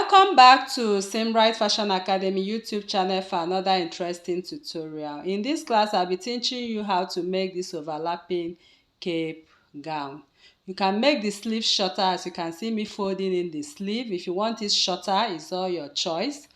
Welcome back to Simbright Fashion Academy YouTube channel for another interesting tutorial. In this class, I'll be teaching you how to make this overlapping cape gown. You can make the sleeve shorter, as you can see me folding in the sleeve. If you want it shorter, it's all your choice.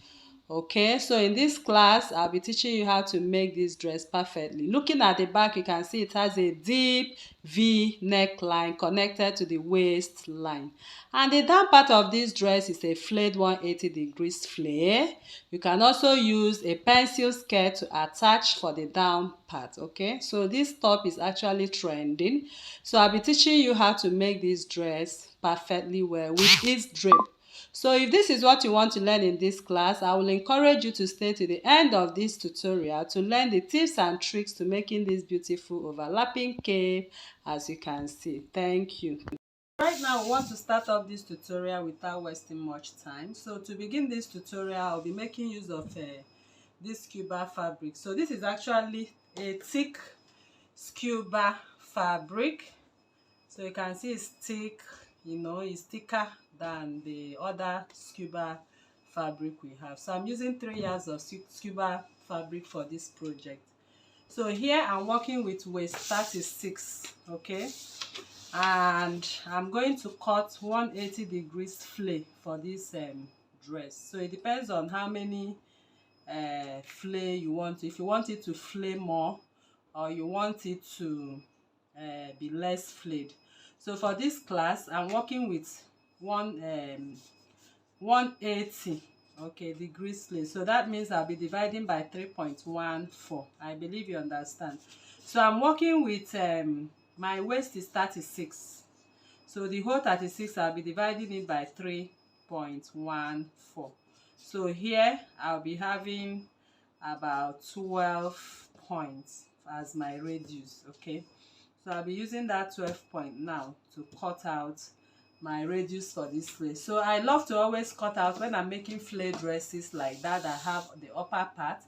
Okay, so in this class, I'll be teaching you how to make this dress perfectly. Looking at the back, you can see it has a deep V neckline connected to the waistline. And the down part of this dress is a flayed 180 degrees flare. You can also use a pencil skirt to attach for the down part, okay? So this top is actually trending. So I'll be teaching you how to make this dress perfectly well with its drape. So if this is what you want to learn in this class, I will encourage you to stay to the end of this tutorial to learn the tips and tricks to making this beautiful overlapping cape, as you can see. Thank you. Right now, we want to start off this tutorial without wasting much time. So to begin this tutorial, I'll be making use of this scuba fabric. So this is actually a thick scuba fabric. So you can see it's thick, it's thicker than the other scuba fabric we have. So I'm using 3 yards of scuba fabric for this project. So here I'm working with waist 36, okay, and I'm going to cut 180 degrees flay for this dress. So it depends on how many flay you want. If you want it to flay more, or you want it to be less flayed. So for this class, I'm working with 180 degrees flay. So that means I'll be dividing by 3.14. I believe you understand. So I'm working with my waist is 36. So the whole 36, I'll be dividing it by 3.14. So here I'll be having about 12 points as my radius, okay? So I'll be using that 12 point now to cut out my radius for this flay. So I love to always cut out when I'm making flay dresses like that have the upper part.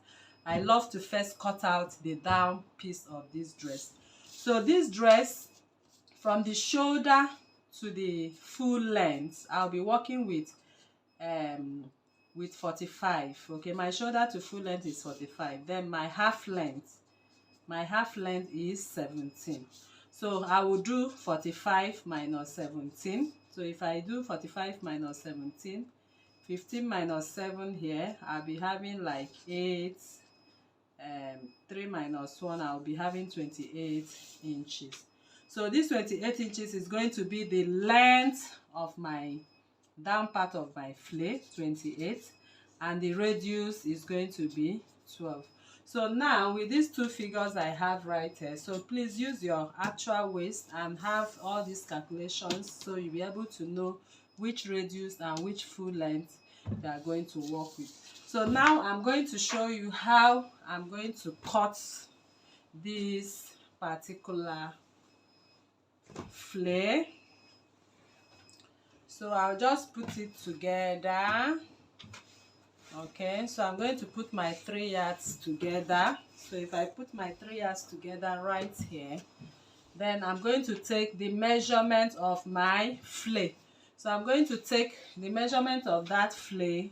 I love to first cut out the down piece of this dress. So this dress, from the shoulder to the full length, I'll be working with 45. Okay, my shoulder to full length is 45. Then my half length is 17. So I will do 45 minus 17. So if I do 45 minus 17, 15 minus 7 here, I'll be having like 8. 3 minus 1, I'll be having 28 inches. So this 28 inches is going to be the length of my down part of my flay, 28, and the radius is going to be 12. So now with these two figures I have right here, so please use your actual waist and have all these calculations so you'll be able to know which radius and which full length they are going to work with. So now I'm going to show you how I'm going to cut this particular flay. So I'll just put it together. Okay, so I'm going to put my 3 yards together. So if I put my 3 yards together right here, then I'm going to take the measurement of my flay. So I'm going to take the measurement of that flay,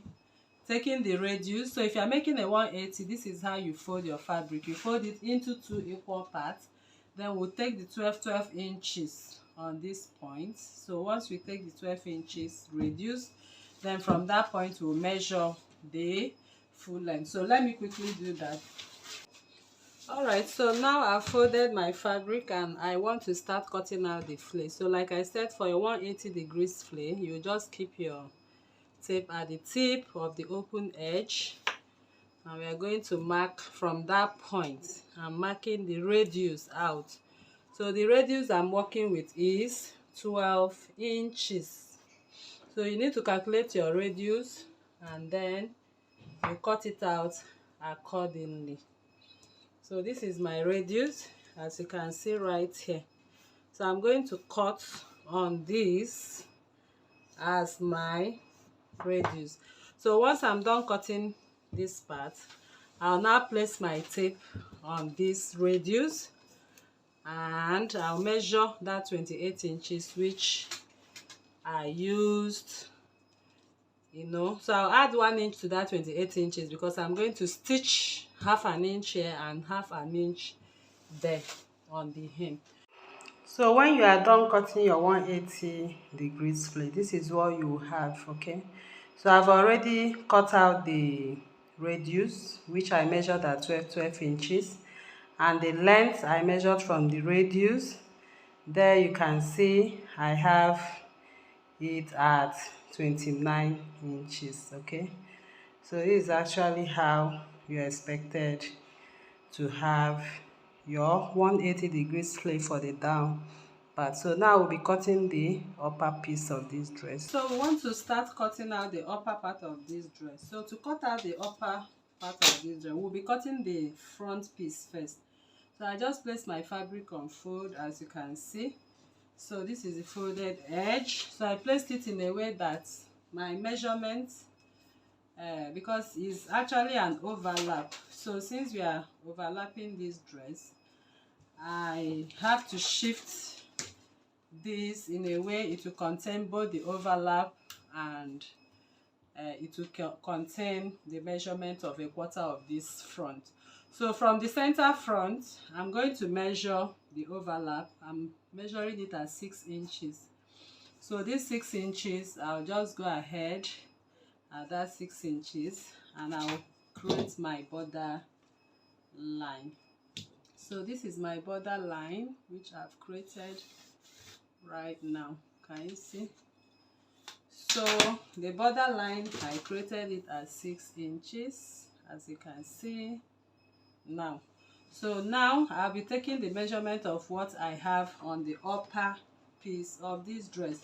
taking the radius. So if you're making a 180, this is how you fold your fabric. You fold it into 2 equal parts. Then we'll take the 12 inches on this point. So once we take the 12 inches radius, then from that point we'll measure the full length. So let me quickly do that. Alright, so now I've folded my fabric and I want to start cutting out the flay. So like I said, for your 180 degrees flay, you just keep your tape at the tip of the open edge, and we are going to mark from that point. I'm marking the radius out. So the radius I'm working with is 12 inches. So you need to calculate your radius and then you cut it out accordingly. So this is my radius, as you can see right here. So I'm going to cut on this as my radius. So once I'm done cutting this part, I'll now place my tape on this radius and I'll measure that 28 inches which I used you know. So I'll add 1 inch to that 28 inches because I'm going to stitch half an inch here and half an inch there on the hem. So when you are done cutting your 180 degrees plate, this is what you have. Okay, so I've already cut out the radius, which I measured at 12 inches, and the length I measured from the radius. There you can see I have it at 29 inches. Okay, so this is actually how you're expected to have your 180 degrees plate for the down part. So now we'll be cutting the upper piece of this dress. So we want to start cutting out the upper part of this dress. So to cut out the upper part of this dress, we'll be cutting the front piece first. So I just placed my fabric on fold, as you can see. So this is the folded edge. So I placed it in a way that my measurement, because it's actually an overlap. So since we are overlapping this dress, I have to shift this in a way it will contain both the overlap and it will contain the measurement of 1/4 of this front. So from the center front, I'm going to measure the overlap. I'm measuring it at 6 inches. So this 6 inches, I'll just go ahead at that 6 inches and I'll create my border line. So this is my border line which I've created right now. Can you see? So the border line, I created it at 6 inches, as you can see now. So now I'll be taking the measurement of what I have on the upper piece of this dress.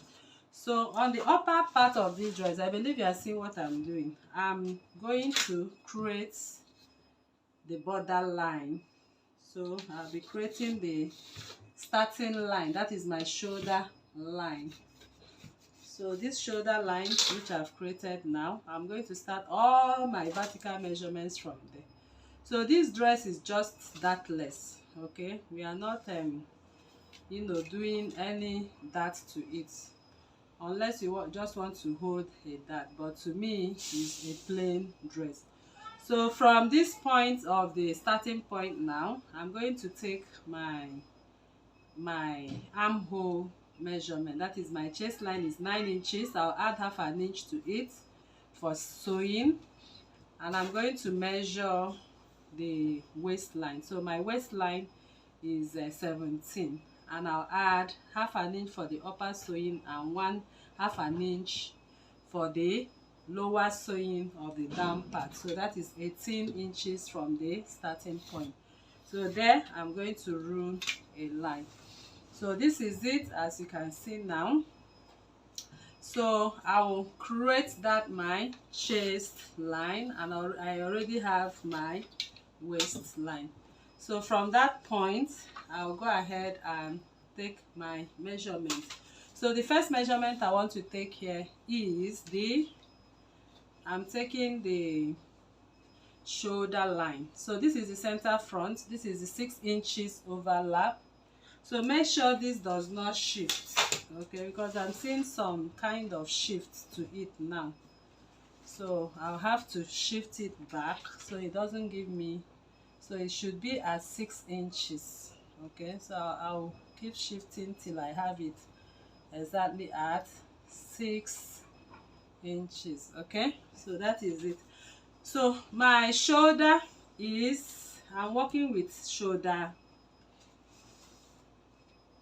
So on the upper part of this dress, I believe you are seeing what I'm doing. I'm going to create the border line. So I'll be creating the starting line, that is my shoulder line. So this shoulder line which I've created now, I'm going to start all my vertical measurements from there. So this dress is just dartless. Okay, we are not doing any dart to it, unless you just want to hold a dart, but to me it's a plain dress. So from this point of the starting point now, I'm going to take my armhole measurement. That is, my chest line is 9 inches. I'll add half an inch to it for sewing, and I'm going to measure the waistline. So my waistline is 17, and I'll add half an inch for the upper sewing and half an inch for the lower sewing of the down part. So that is 18 inches from the starting point. So there I'm going to run a line. So this is it, as you can see now. So I will create that my chest line, and I already have my waistline. So from that point, I'll go ahead and take my measurement. So the first measurement I want to take here is I'm taking the shoulder line. So this is the center front. This is the 6 inches overlap. So make sure this does not shift, okay, because I'm seeing some kind of shift to it now. So I'll have to shift it back so it doesn't give me, so it should be at 6 inches. Okay, so I'll keep shifting till I have it exactly at 6 inches. Okay, so that is it. So my shoulder is, I'm working with shoulder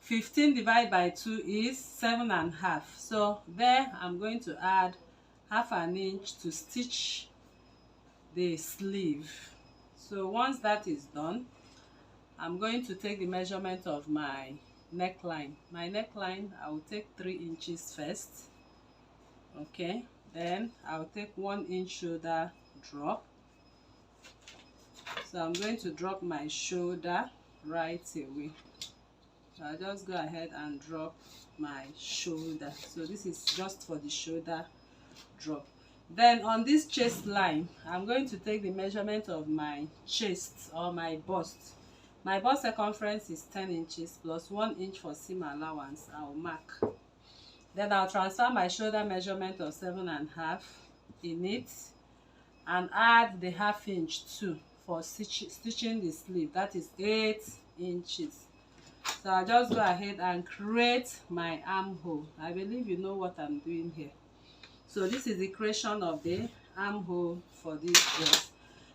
15 divided by 2 is 7.5. So there I'm going to add half an inch to stitch the sleeve. So once that is done, I'm going to take the measurement of my neckline. My neckline, I will take 3 inches first. Okay, then I'll take 1 inch shoulder drop. So I'm going to drop my shoulder right away. So I'll just go ahead and drop my shoulder. So this is just for the shoulder drop. Then on this chest line, I'm going to take the measurement of my chest or my bust. My bust circumference is 10 inches plus 1 inch for seam allowance. I'll mark. Then I'll transfer my shoulder measurement of 7.5 in it, and add the 1/2 inch too for stitching the sleeve. That is 8 inches. So I'll just go ahead and create my armhole. I believe you know what I'm doing here. So this is the creation of the armhole for this dress.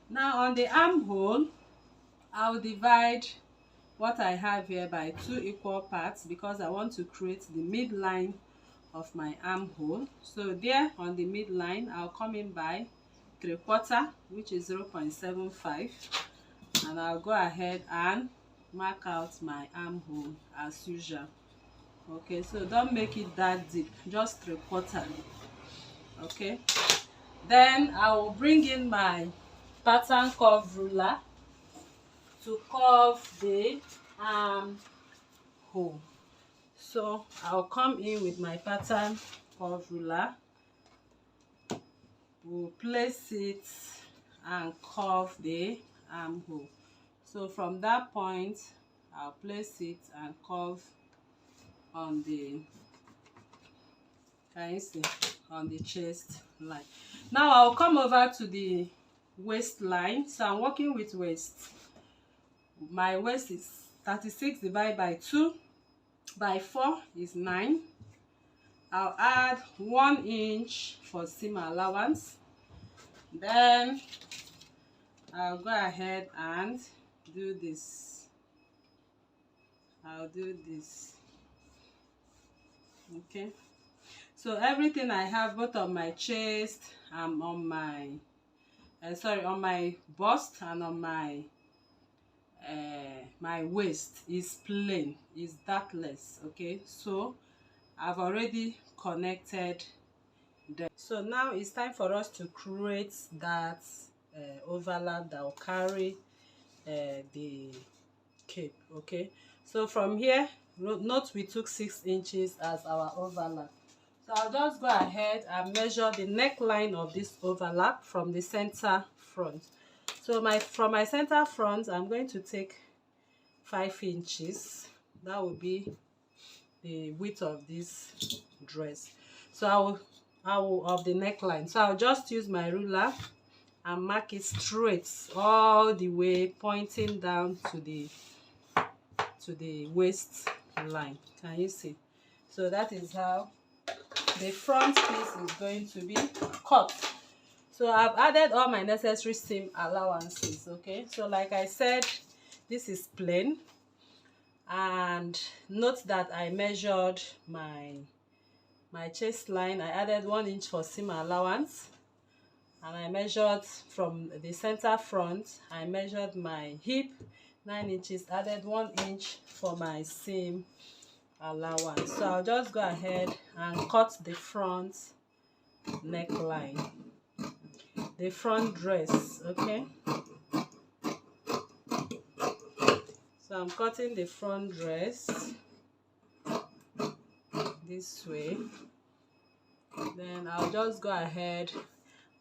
Now on the armhole, I'll divide what I have here by 2 equal parts because I want to create the midline of my armhole. So there on the midline, I'll come in by 3/4, which is 0.75, and I'll go ahead and mark out my armhole as usual. Okay, so don't make it that deep, just 3/4. Okay, then I will bring in my pattern curve ruler to curve the armhole. So I'll come in with my pattern curve ruler, we'll place it and curve the armhole. So from that point, I'll place it and curve on the, can you see, on the chest line. Now I'll come over to the waistline. So I'm working with waist. My waist is 36 divided by 2 by 4 is 9. I'll add 1 inch for seam allowance. Then I'll go ahead and do this. I'll do this. Okay, so everything I have, both on my chest and on my on my bust and on my my waist is plain, is darkless. Okay, so I've already connected them. So now it's time for us to create that overlap that will carry the cape. Okay, so from here, note we took 6 inches as our overlap. So I'll just go ahead and measure the neckline of this overlap from the center front. So from my center front, I'm going to take 5 inches. That will be the width of this dress. So I will of the neckline. So I'll just use my ruler and mark it straight all the way, pointing down to the waist line. Can you see? So that is how the front piece is going to be cut. So I've added all my necessary seam allowances. Okay, so like I said, this is plain, and note that I measured my chest line. I added 1 inch for seam allowance, and I measured from the center front. I measured my hip 9 inches, added 1 inch for my seam allowance. So I'll just go ahead and cut the front neckline, the front dress. Okay, so I'm cutting the front dress this way. Then I'll just go ahead,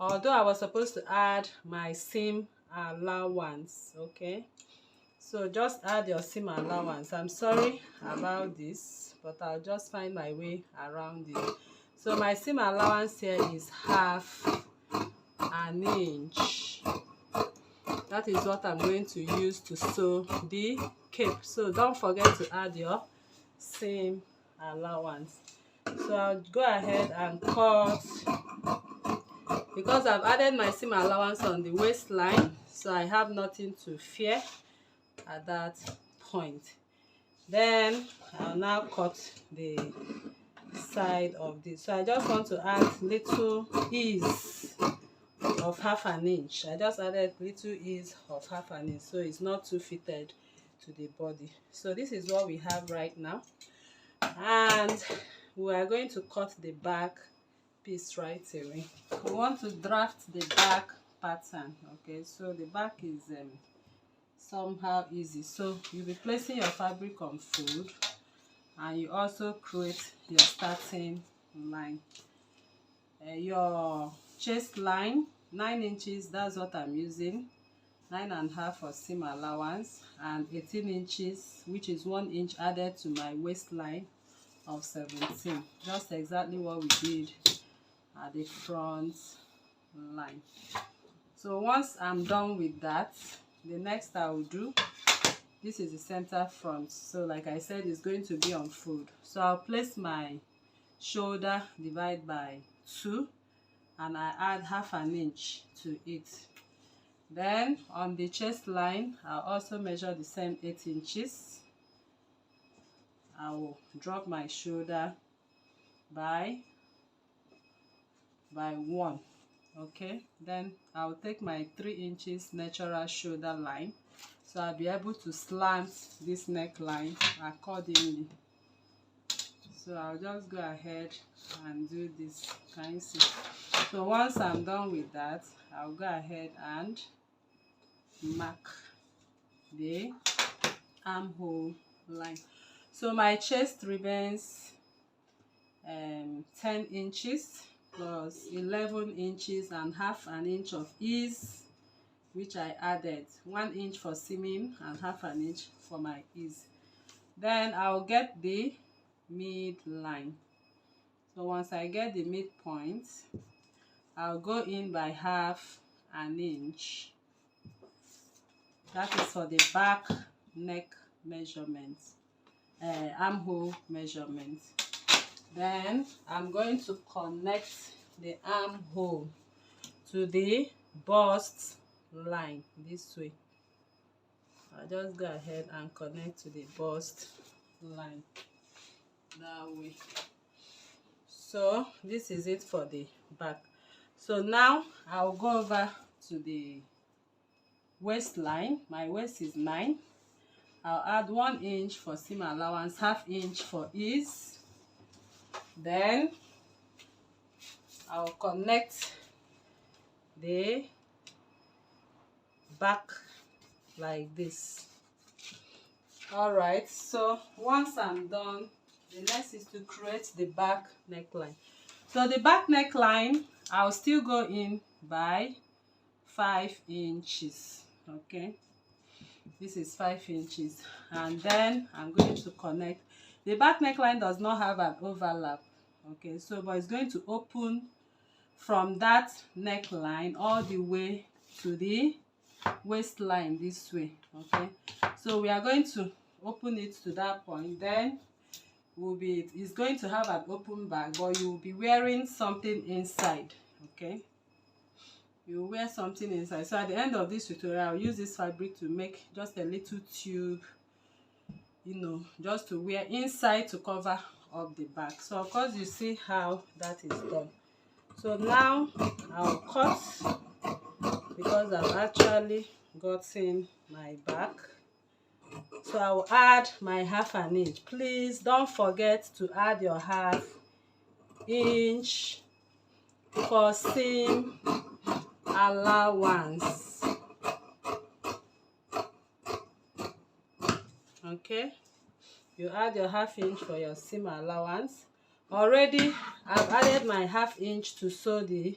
although I was supposed to add my seam allowance. Okay, so just add your seam allowance. I'm sorry about this, but I'll just find my way around it. So my seam allowance here is 1/2 inch. That is what I'm going to use to sew the cape. So don't forget to add your seam allowance. So I'll go ahead and cut, because I've added my seam allowance on the waistline, so I have nothing to fear at that point. Then I'll now cut the side of this. So I just want to add little ease of 1/2 inch. I just added little ease of 1/2 inch, so it's not too fitted to the body. So this is what we have right now, and we are going to cut the back piece right away. We want to draft the back pattern. Okay, so the back is somehow easy. So you'll be placing your fabric on fold, and you also create your starting line. Your chest line 9 inches, that's what I'm using. 9.5 for seam allowance, and 18 inches, which is 1 inch added to my waistline of 17. Just exactly what we did at the front line. So once I'm done with that, the next I will do, this is the center front, so like I said, it's going to be on fold. So I'll place my shoulder, divide by 2, and I add half an inch to it. Then on the chest line, I'll also measure the same 8 inches. I will drop my shoulder by 1. Okay, then I'll take my 3 inches natural shoulder line, so I'll be able to slant this neckline accordingly. So I'll just go ahead and do this. Can you see? So once I'm done with that, I'll go ahead and mark the armhole line. So my chest remains 10 inches plus 11 inches and half an inch of ease, which I added 1 inch for seaming and half an inch for my ease. Then I'll get the midline. So once I get the midpoint, I'll go in by half an inch. That is for the back neck measurement, armhole measurement. Then I'm going to connect the armhole to the bust line this way. I'll just go ahead and connect to the bust line that way. So this is it for the back. So now I'll go over to the waistline. My waist is 9. I'll add 1 inch for seam allowance, half inch for ease. Then I'll connect the back like this. Alright, so once I'm done, the next is to create the back neckline. So the back neckline, I'll still go in by 5 inches. Okay, this is 5 inches, and then I'm going to connect. The back neckline does not have an overlap. Okay, so but it's going to open from that neckline all the way to the waistline this way. Okay, so we are going to open it to that point. Then it's going to have an open back, but you will be wearing something inside. Okay, you wear something inside. So at the end of this tutorial, I'll use this fabric to make just a little tube, you know, just to wear inside to cover up the back. So of course you see how that is done. So now I'll cut, because I've actually gotten my back. So I will add my half an inch. Please don't forget to add your half inch for seam allowance. Okay, you add your half inch for your seam allowance. Already I've added my half inch to sew the,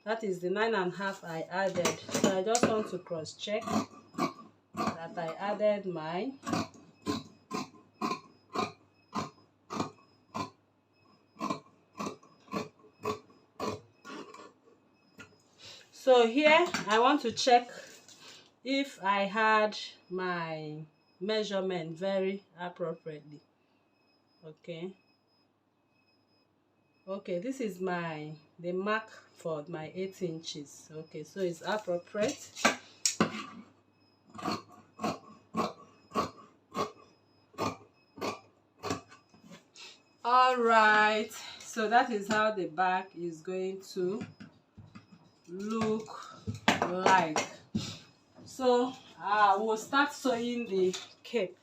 that is the 9.5 I added. So I just want to cross check that I added mine. So here I want to check if I had my measurement very appropriately. Okay, this is the mark for my 8 inches. Okay, so it's appropriate. All right, so that is how the back is going to look like. So we'll start sewing the cape.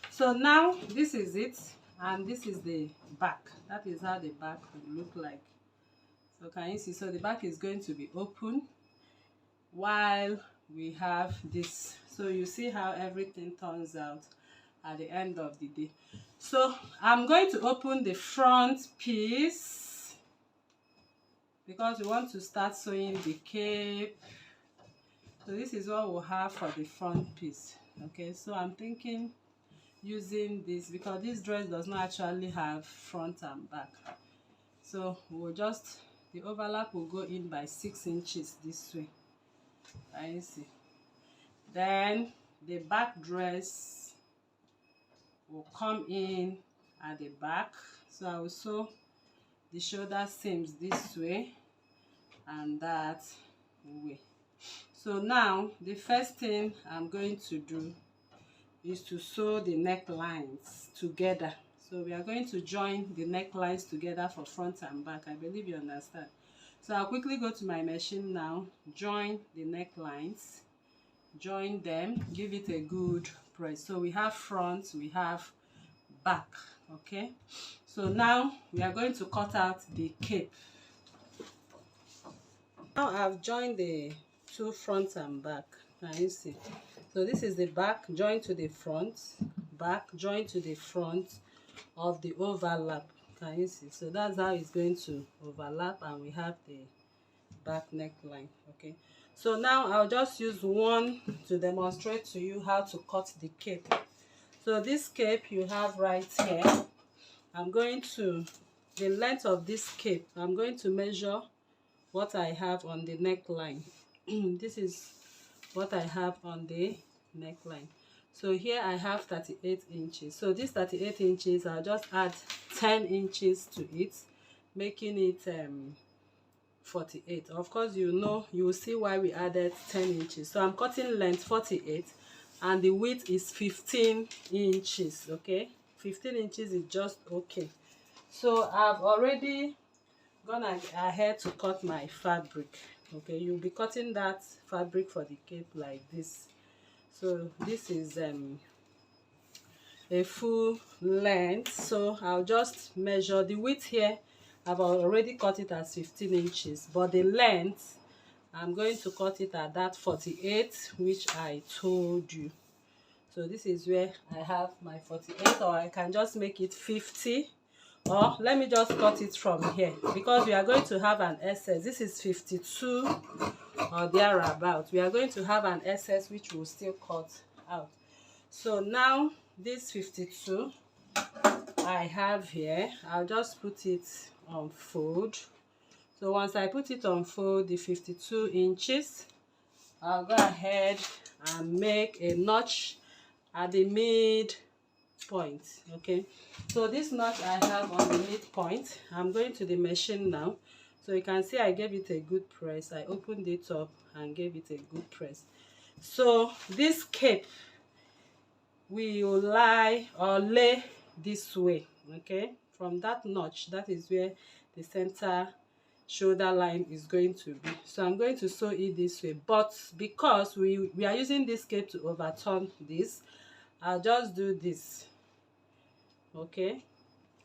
So now this is it, and this is the back. That is how the back will look like. So can you see? So the back is going to be open while we have this. So you see how everything turns out at the end of the day. So I'm going to open the front piece because we want to start sewing the cape. So this is what we'll have for the front piece. Okay, so I'm thinking using this because this dress does not actually have front and back. So we'll just the overlap will go in by 6 inches this way. Can you see? Then the back dress will come in at the back. So I will sew the shoulder seams this way and that way. So now the first thing I'm going to do is to sew the necklines together. So we are going to join the necklines together for front and back. I believe you understand. So I'll quickly go to my machine now, join the necklines, join them, give it a good press. So we have front, we have back. Okay, so now we are going to cut out the cape. Now I've joined the two front and back. Can you see? So this is the back joined to the front, back joined to the front of the overlap. Can you see? So that's how it's going to overlap, and we have the back neckline. Okay, so now I'll just use one to demonstrate to you how to cut the cape. So this cape you have right here, I'm going to, the length of this cape, I'm going to measure what I have on the neckline. This is what I have on the neckline. So here I have 38 inches. So this 38 inches, I'll just add 10 inches to it, making it 48. Of course, you know, you will see why we added 10 inches. So I'm cutting length 48 and the width is 15 inches. Okay, 15 inches is just okay. So I've already gone ahead to cut my fabric. Okay, you'll be cutting that fabric for the cape like this. So this is a full length, so I'll just measure the width here. I've already cut it as 15 inches, but the length I'm going to cut it at that 48 which I told you. So this is where I have my 48, or I can just make it 50, or let me just cut it from here because we are going to have an excess. This is 52 or thereabout. We are going to have an excess which will still cut out. So now this 52 I have here, I'll just put it on fold. So once I put it on fold, the 52 inches, I'll go ahead and make a notch at the mid point. Okay, so this notch I have on the midpoint, I'm going to the machine now. So you can see I gave it a good press. I opened it up and gave it a good press. So this cape will lie or lay this way. Okay, from that notch, that is where the center shoulder line is going to be. So I'm going to sew it this way, but because we are using this cape to overturn this, I'll just do this. Okay,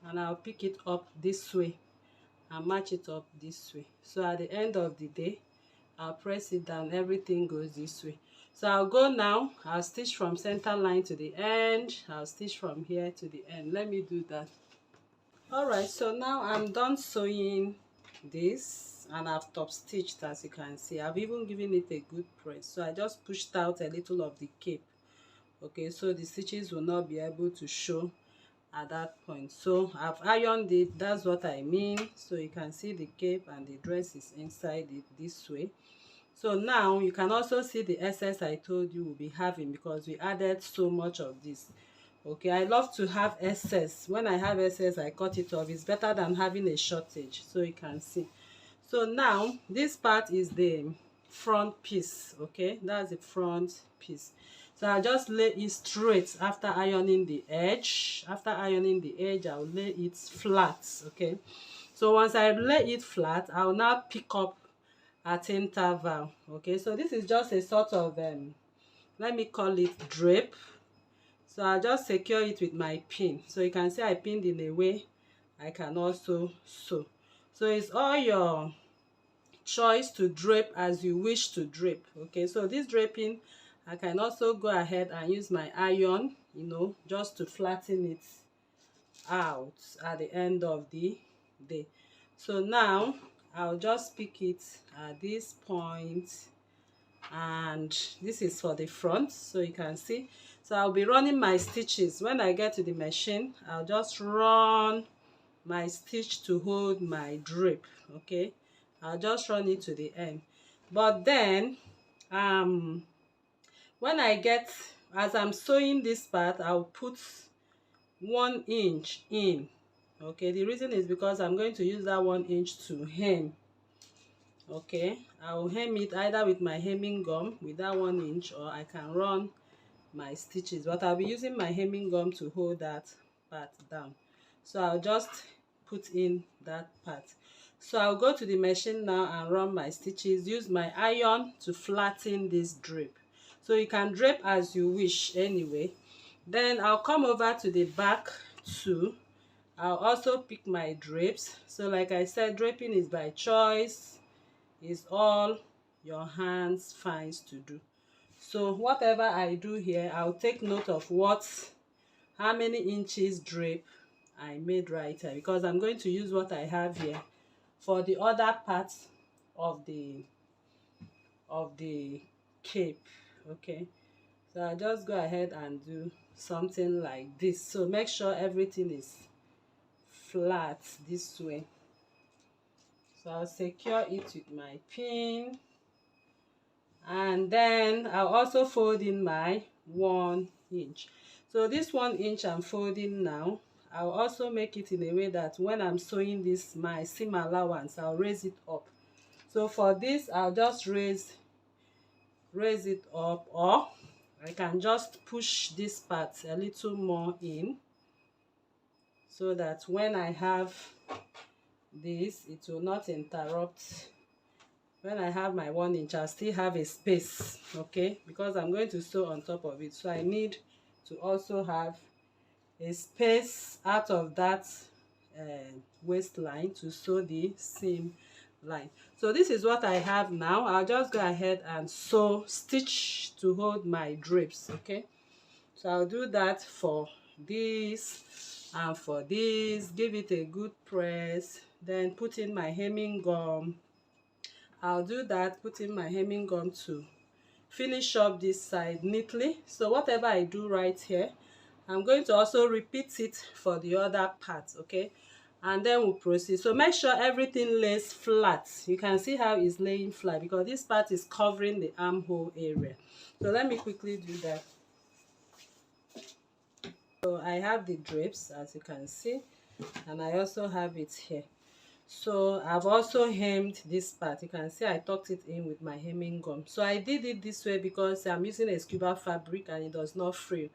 and I'll pick it up this way and match it up this way. So at the end of the day, I'll press it down, everything goes this way. So I'll go now, I'll stitch from center line to the end, I'll stitch from here to the end. Let me do that. Alright, so now I'm done sewing this and I've top stitched. As you can see, I've even given it a good press. So I just pushed out a little of the cape. Okay, so the stitches will not be able to show at that point. So I've ironed it, that's what I mean. So you can see the cape and the dress is inside it this way. So now you can also see the excess I told you we'll be having because we added so much of this. Okay, I love to have excess. When I have excess, I cut it off. It's better than having a shortage. So you can see. So now this part is the front piece. Okay, that's the front piece. So I'll just lay it straight after ironing the edge. After ironing the edge, I'll lay it flat. Okay, so once I lay it flat, I'll now pick up at interval. Okay, so this is just a sort of let me call it drape. So I'll just secure it with my pin. So you can see I pinned in a way I can also sew. So it's all your choice to drape as you wish to drape. Okay, so this draping, I can also go ahead and use my iron, you know, just to flatten it out at the end of the day. So now I'll just pick it at this point, and this is for the front, so you can see. So I'll be running my stitches. When I get to the machine, I'll just run my stitch to hold my drape. Okay, I'll just run it to the end. But then when I get, as I'm sewing this part, I'll put 1 inch in. Okay, the reason is because I'm going to use that 1 inch to hem. Okay, I'll hem it either with my hemming gum with that 1 inch, or I can run my stitches, but I'll be using my hemming gum to hold that part down. So I'll just put in that part. So I'll go to the machine now and run my stitches. Use my iron to flatten this drape. So you can drape as you wish anyway. Then I'll come over to the back too. I'll also pick my drapes. So like I said, draping is by choice. It's all your hands finds to do. So whatever I do here, I'll take note of how many inches drape I made right here, because I'm going to use what I have here for the other parts of the cape. Okay, so I'll just go ahead and do something like this. So make sure everything is flat this way. So I'll secure it with my pin, and then I'll also fold in my 1 inch. So this 1 inch I'm folding now, I'll also make it in a way that when I'm sewing this, my seam allowance, I'll raise it up. So for this, I'll just raise it up, or I can just push this part a little more in, so that when I have this, it will not interrupt. When I have my 1 inch, I still have a space, okay, because I'm going to sew on top of it. So I need to also have a space out of that waistline to sew the seam line. So this is what I have now. I'll just go ahead and sew stitch to hold my drapes. Okay, so I'll do that for this and for this. Give it a good press, then put in my hemming gum. I'll do that, put in my hemming gum to finish up this side neatly. So whatever I do right here, I'm going to also repeat it for the other part. Okay, and then we'll proceed. So make sure everything lays flat. You can see how it's laying flat because this part is covering the armhole area. So let me quickly do that. So I have the drapes, as you can see, and I also have it here. So I've also hemmed this part. You can see I tucked it in with my hemming gum. So I did it this way because I'm using a scuba fabric and it does not frill.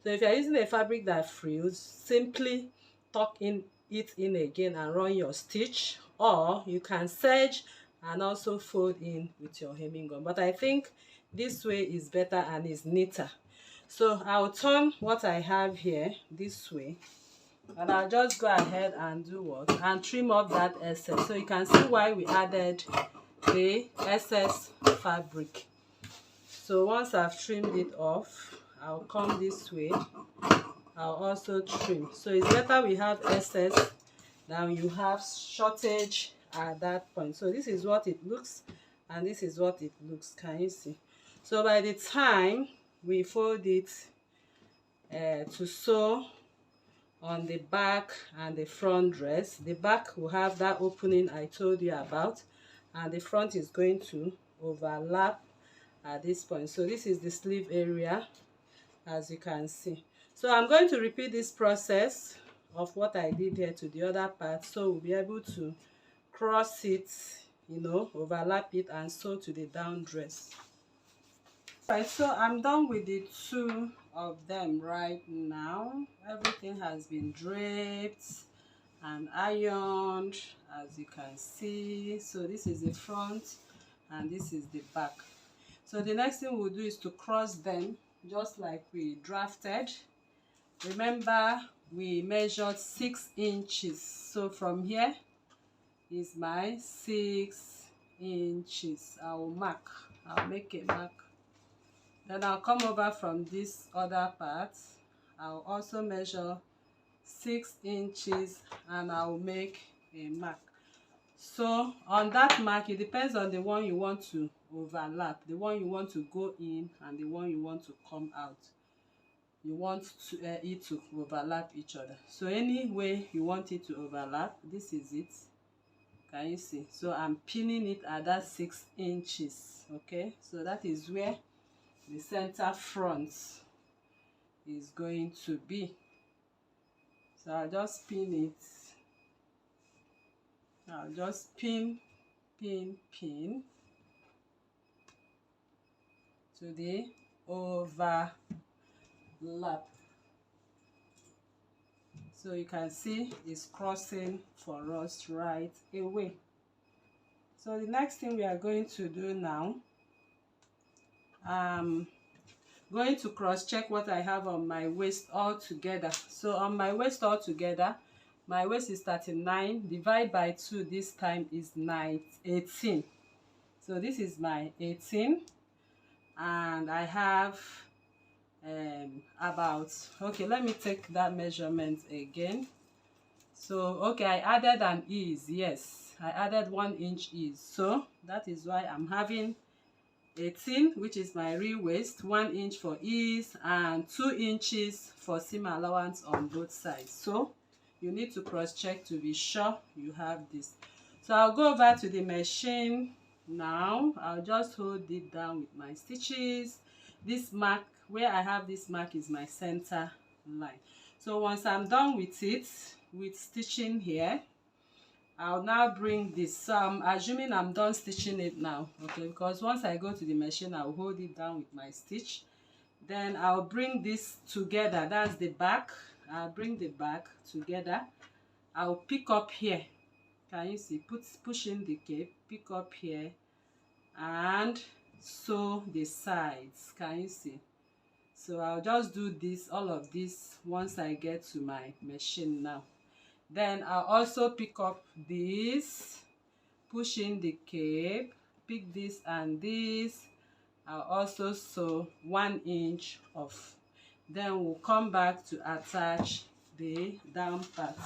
So if you're using a fabric that frills, simply tuck it in again and run your stitch, or you can serge and also fold in with your hemming gum. But I think this way is better and is neater. So I'll turn what I have here this way, and I'll just go ahead and do what? And trim off that excess. So you can see why we added the excess fabric. So once I've trimmed it off, I'll come this way. I'll also trim. So it's better we have excess than you have shortage at that point. So this is what it looks, and this is what it looks. Can you see? So by the time we fold it to sew on the back and the front dress, the back will have that opening I told you about, and the front is going to overlap at this point. So this is the sleeve area, as you can see. So I'm going to repeat this process of what I did here to the other part, so we'll be able to cross it, you know, overlap it and sew to the down dress. Right, so I'm done with the two of them right now. Everything has been draped and ironed, as you can see. So this is the front and this is the back. So the next thing we'll do is to cross them just like we drafted. Remember, we measured 6 inches. So from here is my 6 inches. I'll make a mark. Then I'll come over from this other part. I'll also measure 6 inches and I'll make a mark. So on that mark, it depends on the one you want to overlap, the one you want to go in and the one you want to come out. You want it to overlap each other. So any way you want it to overlap, this is it. Can you see? So I'm pinning it at that 6 inches. Okay, so that is where the center front is going to be. So I'll just pin it. I'll just pin to the overlap. So you can see it's crossing for us right away. So the next thing we are going to do now, going to cross check what I have on my waist all together. So on my waist all together, my waist is 39, divide by 2 this time is 18. So this is my 18, and I have about, okay, let me take that measurement again. So okay, I added an ease. Yes, I added 1 inch ease, so that is why I'm having 18, which is my real waist, 1 inch for ease and 2 inches for seam allowance on both sides. So you need to cross check to be sure you have this. So I'll go over to the machine now. I'll just hold it down with my stitches. This mark, where I have this mark, is my center line. So once I'm done with it, with stitching here, I'll now bring this. So I'm assuming I'm done stitching it now, okay, because once I go to the machine, I'll hold it down with my stitch. Then I'll bring this together. That's the back. I'll bring the back together. I'll pick up here. Can you see? Push in the cape, pick up here, and sew the sides. Can you see? So I'll just do this, all of this, once I get to my machine now. Then I'll also pick up this, push in the cape, pick this and this. I'll also sew 1 inch off. Then we'll come back to attach the down part.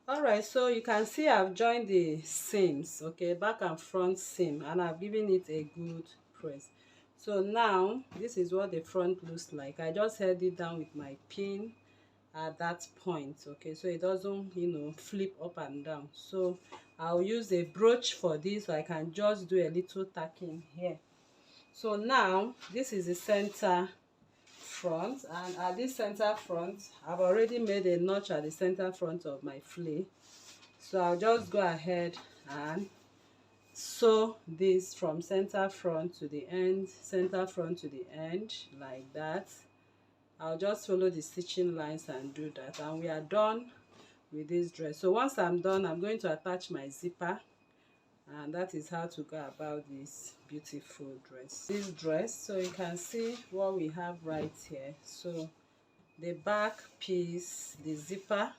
Alright, so you can see I've joined the seams, okay, back and front seam, and I've given it a good press. So now this is what the front looks like. I just held it down with my pin at that point, okay, so it doesn't, you know, flip up and down. So I'll use a brooch for this, so I can just do a little tacking here. So now this is the center front, and at this center front I've already made a notch at the center front of my flay. So I'll just go ahead and sew this from center front to the end, center front to the end, like that. I'll just follow the stitching lines and do that, and we are done with this dress. So once I'm done, I'm going to attach my zipper, and that is how to go about this beautiful dress. This dress, so you can see what we have right here. So the back piece, the zipper,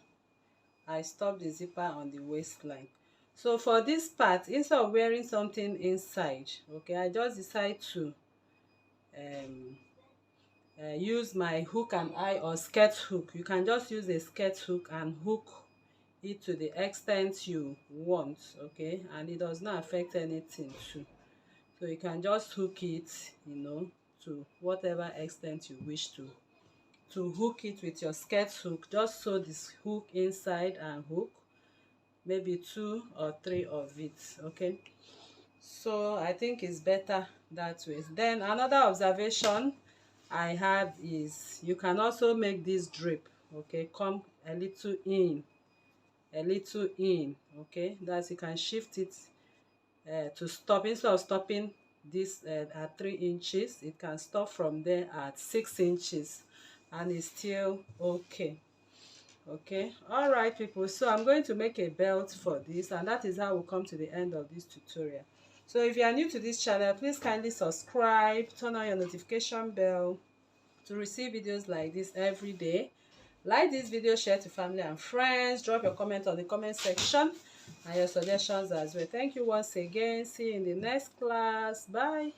I stopped the zipper on the waistline. So for this part, instead of wearing something inside, okay, I just decide to use my hook and eye or skirt hook. You can just use a skirt hook and hook it to the extent you want, okay, and it does not affect anything too. So you can just hook it, you know, to whatever extent you wish to hook it with your skirt hook. Just sew this hook inside and hook maybe 2 or 3 of it, okay. So I think it's better that way. Then another observation I have is you can also make this drape, okay, come a little in, okay. That's, you can shift it to stop. Instead of stopping this at 3 inches, it can stop from there at 6 inches, and it's still okay. Okay, all right people, so I'm going to make a belt for this, and that is how we'll come to the end of this tutorial. So if you are new to this channel, please kindly subscribe, turn on your notification bell to receive videos like this every day. Like this video, share to family and friends, drop your comment on the comment section and your suggestions as well. Thank you once again. See you in the next class. Bye.